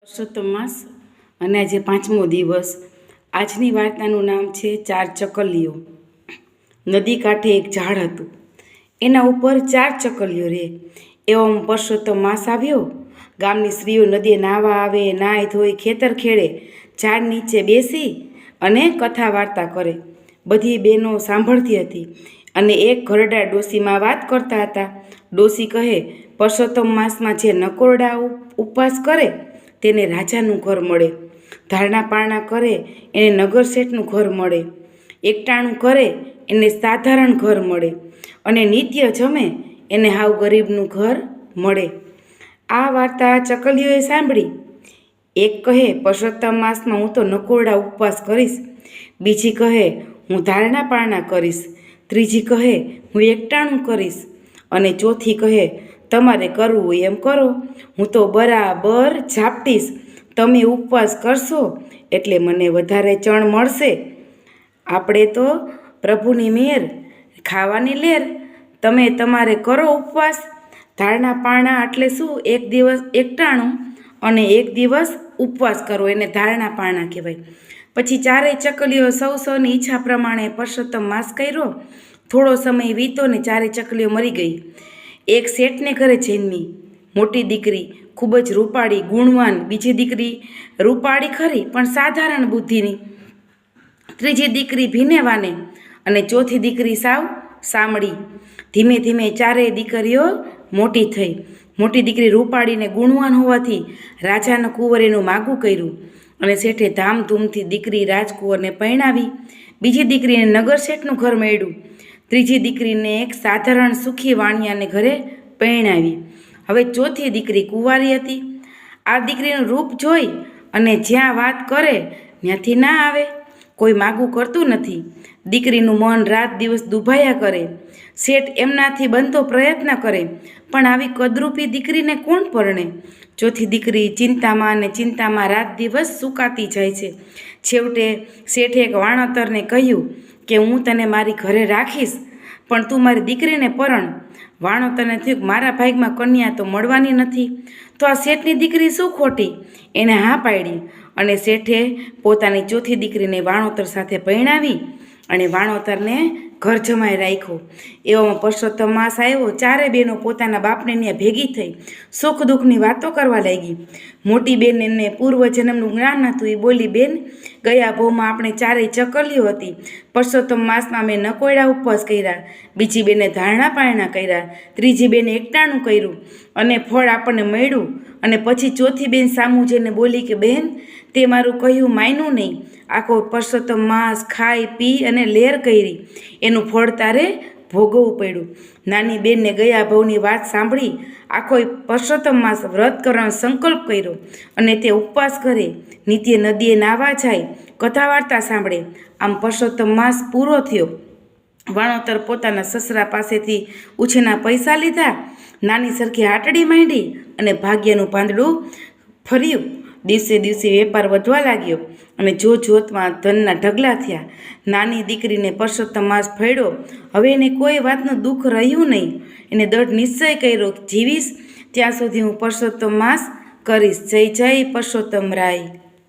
પુરુષોત્તમ માસ અને આજે 5મો દિવસ। આજની વાર્તાનું નામ છે 4 ચકલીઓ। નદી કાંઠે એક ઝાડ હતું, એના ઉપર 4 ચકલીઓ રહે। એવામાં પુરુષોત્તમ માસ આવ્યો। ગામની સ્ત્રીઓ નદીએ નાહવા આવે, નાહી ધોઈ ખેતર ખેડે, ઝાડ નીચે બેસી અને કથા વાર્તા કરે। બધી બહેનો સાંભળતી હતી અને એક ઘરડા ડોશીમાં વાત કરતા હતા। ડોશી કહે, પુરુષોત્તમ માસમાં જે નકોરડા ઉપવાસ કરે તેને રાજાનું ઘર મળે, ધારણા પારણા કરે એને નગર શેઠનું ઘર મળે, એકટાણું કરે એને સાધારણ ઘર મળે અને નિત્ય જમે એને હાવ ગરીબનું ઘર મળે। આ વાર્તા ચકલીઓએ સાંભળી। એક કહે, પુરુષોત્તમ માસમાં હું તો નકોરડા ઉપવાસ કરીશ, બીજી કહે હું ધારણા પારણા કરીશ, ત્રીજી કહે હું એકટાણું કરીશ અને ચોથી કહે તમારે કરવું હોય એમ કરો, હું તો બરાબર ઝાપટીશ, તમે ઉપવાસ કરશો એટલે મને વધારે ચણ મળશે। આપણે તો પ્રભુની મેર, ખાવાની લેર, તમે તમારે કરો ઉપવાસ। ધારણા પારણા એટલે શું? એક દિવસ એકટાણું અને એક દિવસ ઉપવાસ કરો એને ધારણા પારણા કહેવાય। પછી 4 ચકલીઓ સૌની ઈચ્છા પ્રમાણે પુરુષોત્તમ માસ કર્યો। થોડો સમય વીતો ને 4 ચકલીઓ મરી ગઈ। એક શેઠને ઘરે જન્મી મોટી દીકરી, ખૂબ જ રૂપાળી ગુણવાન, બીજી દીકરી રૂપાળી ખરી પણ સાધારણ બુદ્ધિની, ત્રીજી દીકરી ભીનેવાને અને ચોથી દીકરી સાવ સામળી। ધીમે ધીમે 4 દીકરીઓ મોટી થઈ। મોટી દીકરી રૂપાળીને ગુણવાન હોવાથી રાજાનો કુંવર એનું માગું કર્યું અને શેઠે ધામધૂમથી દીકરી રાજકુંવરને પરણાવી। બીજી દીકરીને નગર શેઠનું ઘર મળ્યું, ત્રીજી દીકરીને એક સાધારણ સુખી વાણિયાને ઘરે પરણાવી। હવે ચોથી દીકરી કુંવારી હતી। આ દીકરીનું રૂપ જોઈ અને જ્યાં વાત કરે ત્યાંથી ના આવે, કોઈ માગું કરતું નથી। દીકરીનું મન રાત દિવસ દુભાયા કરે। શેઠ એમનાથી બનતો પ્રયત્ન કરે પણ આવી કદરૂપી દીકરીને કોણ પરણે? ચોથી દીકરી ચિંતામાં અને ચિંતામાં રાત દિવસ સુકાતી જાય છે। છેવટે શેઠે એક વાણોતરને કહ્યું કે હું તને મારી ઘરે રાખીશ પણ તું મારી દીકરીને પરણ। વાણોતરને થયું મારા ભાગમાં કન્યા તો મળવાની નથી, તો આ શેઠની દીકરી શું ખોટી? એને હા પાડી અને શેઠે પોતાની ચોથી દીકરીને વાણોતર સાથે પરણાવી અને વાણોતરને ઘર જમાઈ રાખ્યો। એવામાં પુરુષોત્તમ માસ આવ્યો। 4 બહેનો પોતાના બાપને ત્યાં ભેગી થઈ સુખ દુઃખની વાતો કરવા લાગી। મોટી બેન એને પૂર્વજન્મનું જ્ઞાન હતું, એ બોલી, બેન ગયા ભાવમાં આપણે 4 ચકલીઓ હતી, પુરુષોત્તમ માસમાં મેં નકોરડા ઉપવાસ કર્યા, બીજી બેને ધારણા પારણા કર્યા, ત્રીજી બેને એકટાણું કર્યું અને ફળ આપણને મળ્યું। અને પછી ચોથી બેન સામું જઈને બોલી કે બેન તે મારું કહ્યું માન્યું નહીં, આખો પુરુષોત્તમ માસ ખાઈ પી અને લેર કરી, એનું ફળ તારે ભોગવવું પડ્યું। નાની બેનને ગયા ભાવની વાત સાંભળી આખો પુરુષોત્તમ માસ વ્રત કરવાનો સંકલ્પ કર્યો અને તે ઉપવાસ કરે, નિત્ય નદીએ નાહવા જાય, કથા વાર્તા સાંભળે। આમ પુરુષોત્તમ માસ પૂરો થયો। વાણોતર પોતાના સસરા પાસેથી ઉછેના પૈસા લીધા, નાની સરખી હાટડી માંડી અને ભાગ્યનું પાંદડું ફર્યું। દિવસે દિવસે વેપાર વધવા લાગ્યો અને જોતમાં ધનના ઢગલા થયા। નાની દીકરીને પુરુષોત્તમ માસ ફળ્યો। હવે એને કોઈ વાતનું દુઃખ રહ્યું નહીં। એને દૃઢ નિશ્ચય કર્યો, જીવીશ ત્યાં સુધી હું પુરુષોત્તમ માસ કરીશ। જય જય પુરુષોત્તમ રાય।